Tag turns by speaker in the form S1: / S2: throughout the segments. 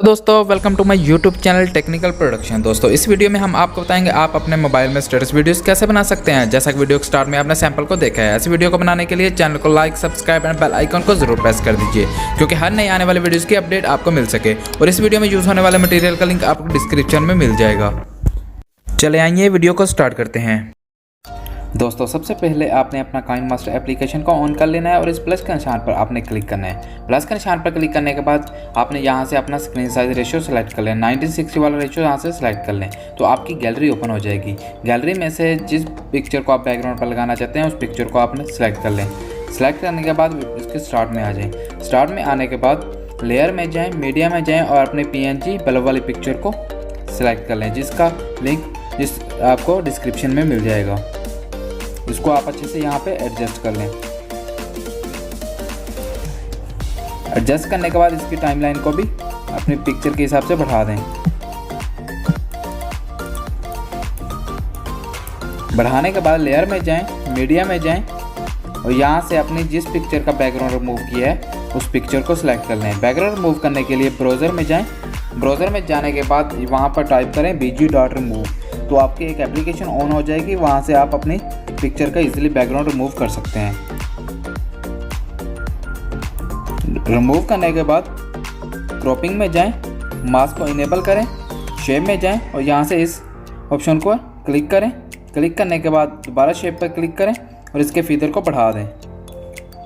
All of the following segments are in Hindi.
S1: दोस्तों welcome to my YouTube channel Technical Production. दोस्तों इस वीडियो में हम आपको बताएंगे आप अपने मोबाइल में स्टेटस वीडियोस कैसे बना सकते हैं। जैसा कि वीडियो के स्टार्ट में आपने सैंपल को देखा है, ऐसी वीडियो को बनाने के लिए चैनल को like, subscribe and bell icon को जरूर प्रेस कर दीजिए, क्योंकि हर नई आने वाली वीडियोज़ की अपडेट आपको मिल सके। और इस वीडियो में यूज़ होने वाले मटेरियल का लिंक आपको डिस्क्रिप्शन में मिल जाएगा। चले आइए वीडियो को स्टार्ट करते हैं। दोस्तों सबसे पहले आपने अपना काइनमास्टर एप्लीकेशन को ऑन कर लेना है और इस प्लस के निशान पर आपने क्लिक करना है। प्लस के निशान पर क्लिक करने के बाद आपने यहाँ से अपना स्क्रीन साइज रेशियो सेलेक्ट कर लें। 1960 वाला रेशियो यहाँ से सेलेक्ट कर लें तो आपकी गैलरी ओपन हो जाएगी। गैलरी में से जिस पिक्चर को आप बैकग्राउंड पर लगाना चाहते हैं उस पिक्चर को आपने सेलेक्ट कर लें। सेलेक्ट करने के बाद इसके स्टार्ट में आ जाएँ। स्टार्ट में आने के बाद लेयर में जाएँ, मीडिया में जाएँ और अपने PNG बल्ब वाली पिक्चर को सिलेक्ट कर लें, जिसका लिंक आपको डिस्क्रिप्शन में मिल जाएगा। इसको आप अच्छे से यहाँ पे एडजस्ट कर लें। एडजस्ट करने के बाद इसकी टाइमलाइन को भी अपनी पिक्चर के हिसाब से बढ़ा दें। बढ़ाने के बाद लेयर में जाएं, मीडिया में जाएं और यहाँ से अपनी जिस पिक्चर का बैकग्राउंड रिमूव किया है उस पिक्चर को सिलेक्ट कर लें। बैकग्राउंड रिमूव करने के लिए ब्राउज़र में जाएं। ब्राउज़र में जाने के बाद वहाँ पर टाइप करें bg.remove, तो आपकी एक एप्लीकेशन ऑन हो जाएगी। वहाँ से आप अपनी पिक्चर का इजीली बैकग्राउंड रिमूव कर सकते हैं। रिमूव करने के बाद क्रॉपिंग में जाएं, मास्क को इनेबल करें, शेप में जाएं और यहाँ से इस ऑप्शन को क्लिक करें। क्लिक करने के बाद दोबारा शेप पर क्लिक करें और इसके फीदर को बढ़ा दें।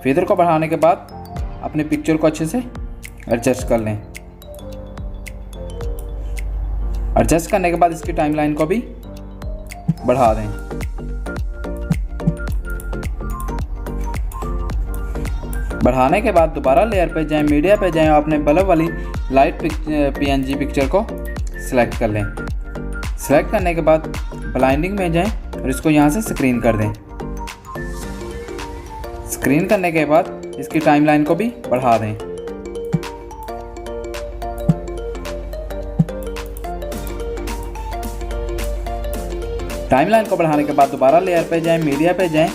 S1: फीदर को बढ़ाने के बाद अपनी पिक्चर को अच्छे से एडजस्ट कर लें। एडजस्ट करने के बाद इसकी टाइमलाइन को भी बढ़ा दें। बढ़ाने के बाद दोबारा लेयर पे जाएं, मीडिया पे जाएं और अपने बल्ब वाली लाइट PNG पिक्चर को सिलेक्ट कर लें। सिलेक्ट करने के बाद ब्लाइंडिंग में जाएं और इसको यहाँ से स्क्रीन कर दें। स्क्रीन करने के बाद इसकी टाइमलाइन को भी बढ़ा दें। टाइमलाइन को बढ़ाने के बाद दोबारा लेयर पे जाएं, मीडिया पे जाएं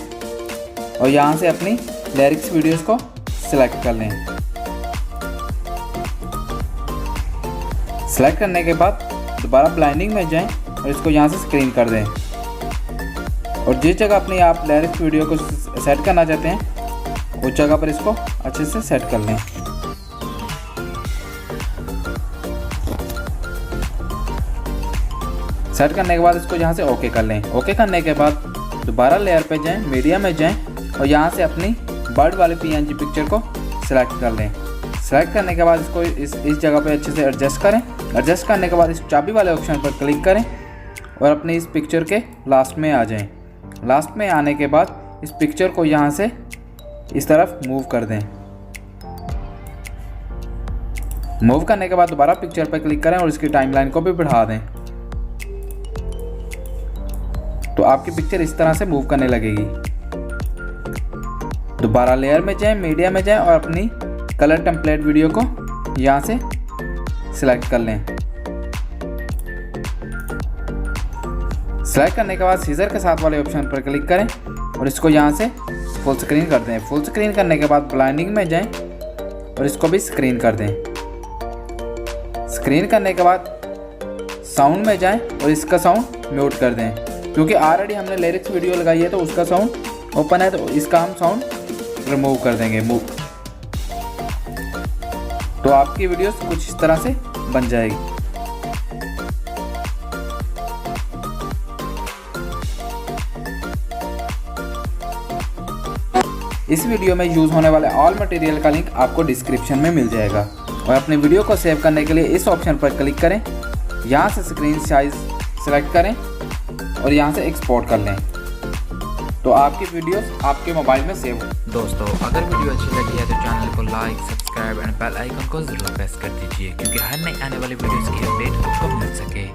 S1: और यहाँ से अपनी लिरिक्स वीडियोस को सिलेक्ट कर लें। सिलेक्ट करने के बाद दोबारा ब्लाइंडिंग में जाएं और इसको यहाँ से स्क्रीन कर दें और जिस जगह अपनी आप लिरिक्स वीडियो को सेट करना चाहते हैं उस जगह पर इसको अच्छे से सेट कर लें। सेट करने के बाद इसको यहाँ से ओके कर लें। ओके करने के बाद दोबारा लेयर पे जाएं, मीडिया में जाएं और यहाँ से अपनी बर्ड वाले PNG पिक्चर को सिलेक्ट कर लें। सिलेक्ट करने के बाद इसको इस जगह पे अच्छे से एडजस्ट करें। एडजस्ट करने के बाद इस चाबी वाले ऑप्शन पर क्लिक करें और अपनी इस पिक्चर के लास्ट में आ जाएं। लास्ट में आने के बाद इस पिक्चर को यहाँ से इस तरफ मूव कर दें। मूव करने के बाद दोबारा पिक्चर पर क्लिक करें और इसकी टाइमलाइन को भी बढ़ा दें, तो आपकी पिक्चर इस तरह से मूव करने लगेगी। दोबारा लेयर में जाएं, मीडिया में जाएं और अपनी कलर टेम्पलेट वीडियो को यहाँ से सिलेक्ट कर लें। सिलेक्ट करने के बाद सीजर के साथ वाले ऑप्शन पर क्लिक करें और इसको यहाँ से फुल स्क्रीन कर दें। फुल स्क्रीन करने के बाद ब्लाइंडिंग में जाएं और इसको भी स्क्रीन कर दें। स्क्रीन करने के बाद साउंड में जाएं और इसका साउंड म्यूट कर दें, क्योंकि ऑलरेडी हमने लिरिक्स वीडियो लगाई है तो उसका साउंड ओपन है, तो इसका हम साउंड रिमूव कर देंगे। तो आपकी वीडियोस कुछ इस तरह से बन जाएगी। इस वीडियो में यूज होने वाले ऑल मटेरियल का लिंक आपको डिस्क्रिप्शन में मिल जाएगा। और अपनी वीडियो को सेव करने के लिए इस ऑप्शन पर क्लिक करें, यहाँ से स्क्रीन साइज सेलेक्ट करें और यहाँ से एक्सपोर्ट कर लें, तो आपकी वीडियोस आपके मोबाइल में सेव हो। दोस्तों अगर वीडियो अच्छी लगी है तो चैनल को like, subscribe and bell icon को जरूर प्रेस कर दीजिए, क्योंकि हर नई आने वाली वीडियोस की अपडेट आपको मिल सके।